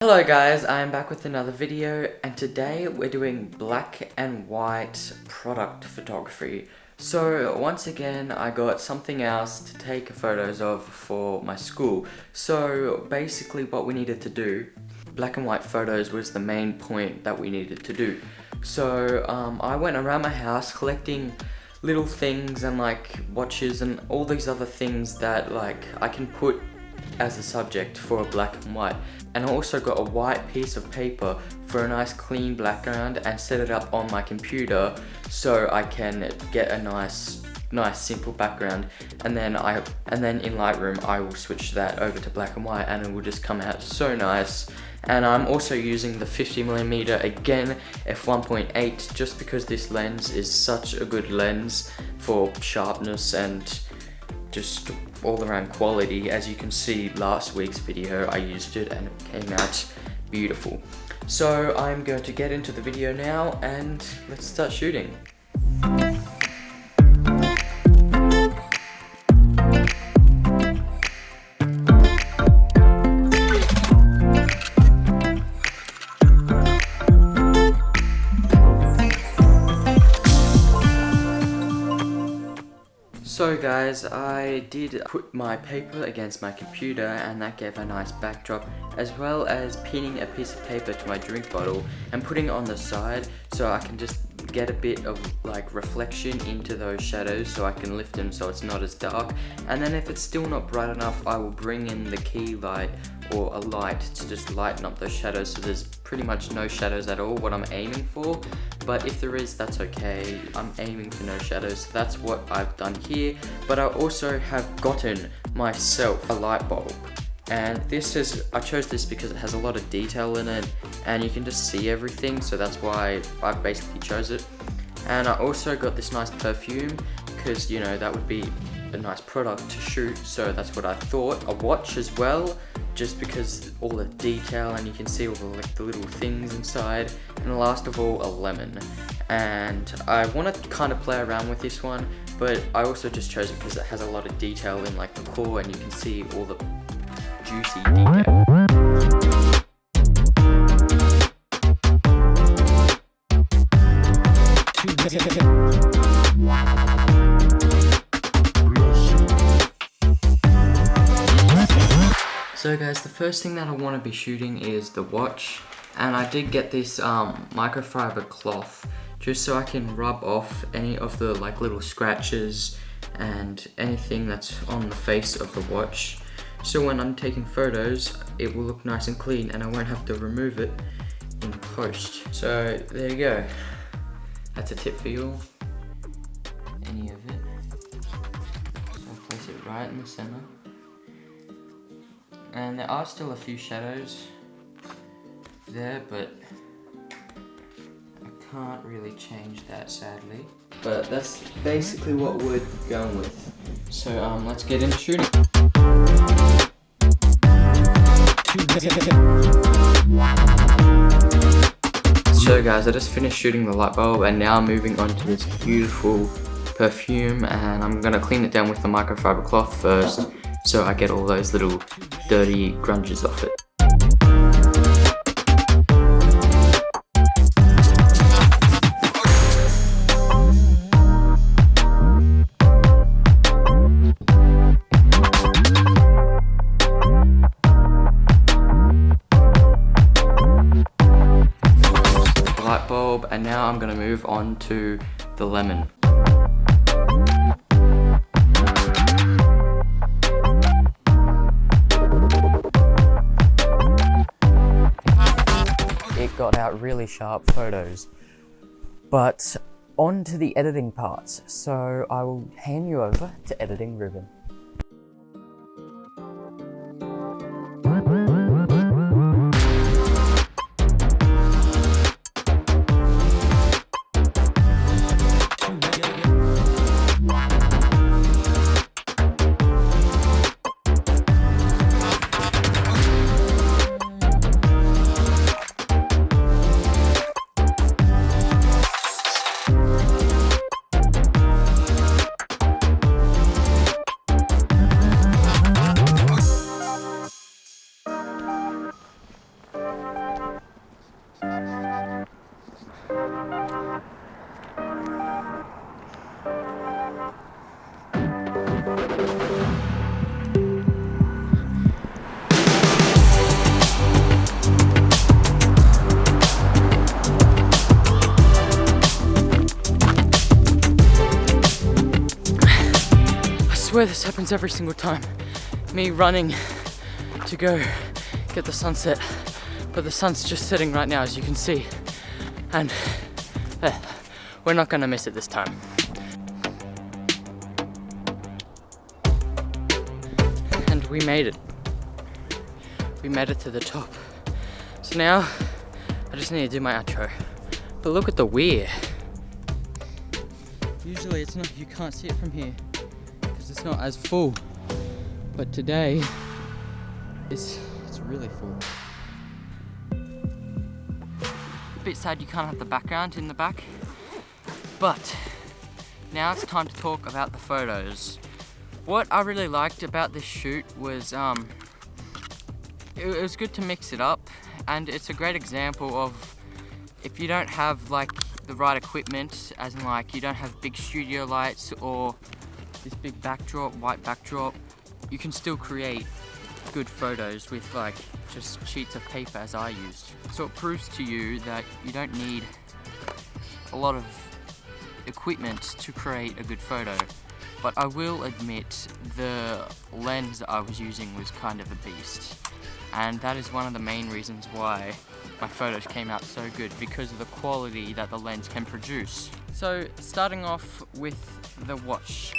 Hello guys, I'm back with another video, and today we're doing black and white product photography. So once again, I got something else to take photos of for my school. So basically what we needed to do, black and white photos was the main point that we needed to do. So I went around my house collecting little things and like watches and all these other things that like I can put as a subject for a black and white. And I also got a white piece of paper for a nice clean background and set it up on my computer so I can get a nice simple background, and then in Lightroom I will switch that over to black and white and it will just come out so nice. And I'm also using the 50mm again f1.8 just because this lens is such a good lens for sharpness and just all around quality. As you can see, last week's video I used it and it came out beautiful. So I'm going to get into the video now and let's start shooting. So guys, I did put my paper against my computer and that gave a nice backdrop, as well as pinning a piece of paper to my drink bottle and putting it on the side so I can just get a bit of like reflection into those shadows so I can lift them so it's not as dark. And then if it's still not bright enough, I will bring in the key light or a light to just lighten up those shadows so there's pretty much no shadows at all, what I'm aiming for. But if there is, that's okay. I'm aiming for no shadows, so that's what I've done here. But I also have gotten myself a light bulb, and I chose this because it has a lot of detail in it and you can just see everything, so that's why I basically chose it. And I also got this nice perfume because, you know, that would be a nice product to shoot, so that's what I thought. A watch as well, just because all the detail and you can see all the little things inside. And last of all, a lemon. And I want to kind of play around with this one, but I also just chose it because it has a lot of detail in like the core and you can see all the juicy detail. So guys, the first thing that I want to be shooting is the watch, and I did get this microfiber cloth just so I can rub off any of the like little scratches and anything that's on the face of the watch, so when I'm taking photos it will look nice and clean and I won't have to remove it in post. So there you go, that's a tip for you, any of it. So I'll place it right in the center. And there are still a few shadows there, but I can't really change that, sadly. But that's basically what we're going with. So let's get into shooting. So guys, I just finished shooting the light bulb and now I'm moving on to this beautiful perfume, and I'm gonna clean it down with the microfiber cloth first, so I get all those little dirty grunges off it. Light bulb, and now I'm gonna move on to the lemon. It got out really sharp photos, but on to the editing parts, so I will hand you over to editing Ruben. swear this happens every single time. Me running to go get the sunset, but the sun's just setting right now, as you can see, and we're not gonna miss it this time. And we made it. We made it to the top. So now I just need to do my outro. But look at the weir. Usually it's not, you can't see it from here because it's not as full. But today it's really full. A bit sad you can't have the background in the back. But now it's time to talk about the photos. What I really liked about this shoot was it was good to mix it up, and it's a great example of if you don't have like the right equipment, as in like you don't have big studio lights or this big backdrop, white backdrop, you can still create good photos with like just sheets of paper as I used. So it proves to you that you don't need a lot of equipment to create a good photo. But I will admit the lens I was using was kind of a beast. And that is one of the main reasons why my photos came out so good, because of the quality that the lens can produce. So starting off with the watch.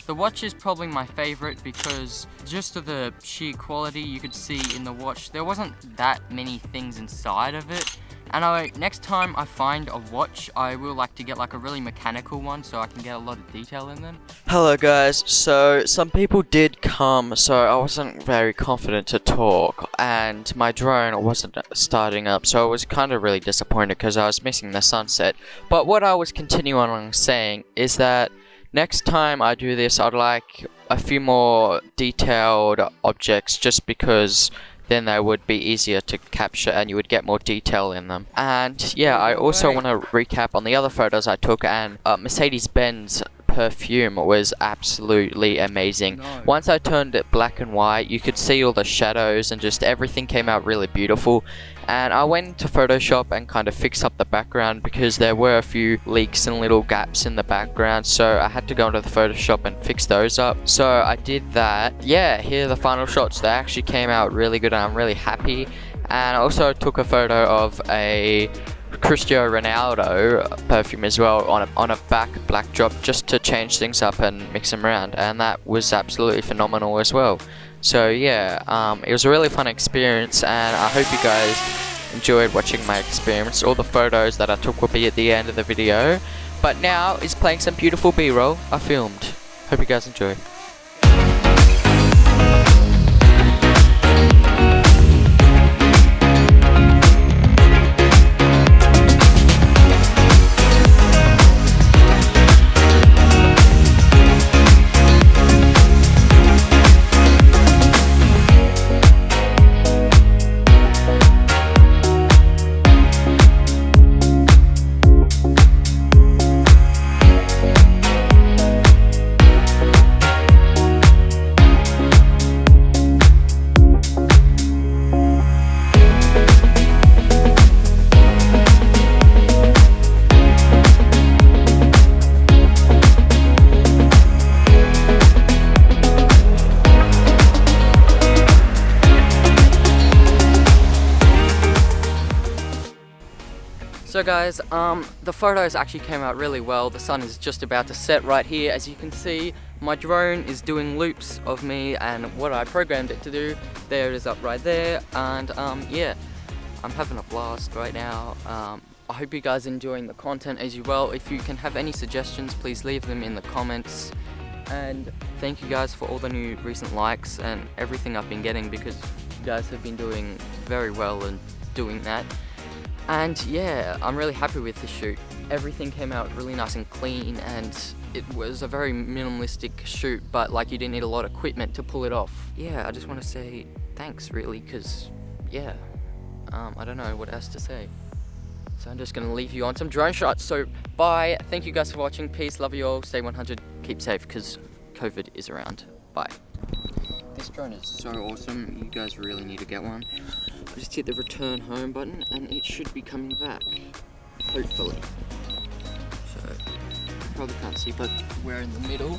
The watch is probably my favorite because just of the sheer quality you could see in the watch, there wasn't that many things inside of it. And next time I find a watch, I will like to get like a really mechanical one so I can get a lot of detail in them. Hello guys, so some people did come, so I wasn't very confident to talk, and my drone wasn't starting up, so I was kind of really disappointed because I was missing the sunset. But what I was continuing on saying is that next time I do this, I'd like a few more detailed objects, just because then they would be easier to capture and you would get more detail in them. And yeah, I also want to recap on the other photos I took, and Mercedes-Benz perfume was absolutely amazing. Once I turned it black and white, you could see all the shadows and just everything came out really beautiful. And I went into Photoshop and kind of fixed up the background because there were a few leaks and little gaps in the background, so I had to go into the Photoshop and fix those up. So I did that. Yeah, here are the final shots. They actually came out really good and I'm really happy. And I also took a photo of a Cristiano Ronaldo perfume as well on a black drop, just to change things up and mix them around, and that was absolutely phenomenal as well. So yeah, it was a really fun experience, and I hope you guys enjoyed watching my experience. All the photos that I took will be at the end of the video, but now is playing some beautiful B-roll I filmed. Hope you guys enjoy. So guys, the photos actually came out really well. The sun is just about to set right here. As you can see, my drone is doing loops of me and what I programmed it to do. There it is up right there, and yeah, I'm having a blast right now. I hope you guys are enjoying the content as well. If you can have any suggestions, please leave them in the comments. And thank you guys for all the new recent likes and everything I've been getting, because you guys have been doing very well and doing that. And yeah, I'm really happy with the shoot. Everything came out really nice and clean, and it was a very minimalistic shoot, but like you didn't need a lot of equipment to pull it off. Yeah, I just want to say thanks really, because yeah, I don't know what else to say. So I'm just going to leave you on some drone shots. So bye, thank you guys for watching, peace, love you all, stay 100, keep safe, because COVID is around. Bye. This drone is so awesome, you guys really need to get one. I just hit the return home button and it should be coming back, hopefully. So, you probably can't see, but we're in the middle,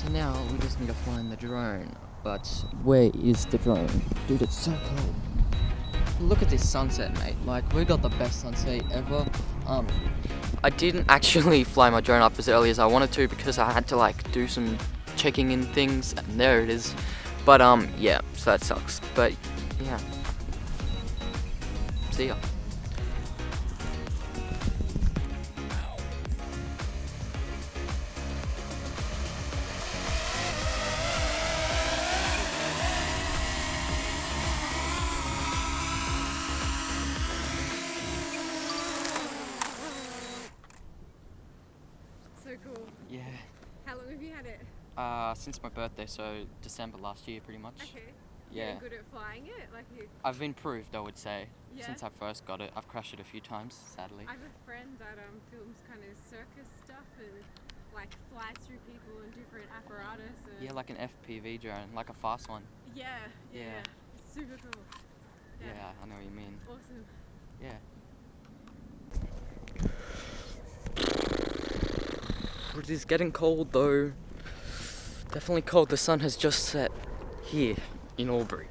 So now we just need to find the drone. But where is the drone? Dude, it's so cold. Look at this sunset, mate. Like, we got the best sunset ever. I didn't actually fly my drone up as early as I wanted to because I had to like do some checking in things, and there it is. But yeah, so that sucks. But yeah, see ya. So cool. Yeah. How long have you had it? Since my birthday, so December last year, pretty much. Okay. Yeah. You're good at flying it? Like you... I've improved, I would say, Yeah. since I first got it. I've crashed it a few times, sadly. I have a friend that films kind of circus stuff and like flies through people and different apparatus. And Yeah, like an FPV drone, like a fast one. yeah, yeah, Yeah. It's super cool. Yeah, I know what you mean. Awesome. Yeah. It is getting cold though. Definitely cold. The sun has just set here in Albury.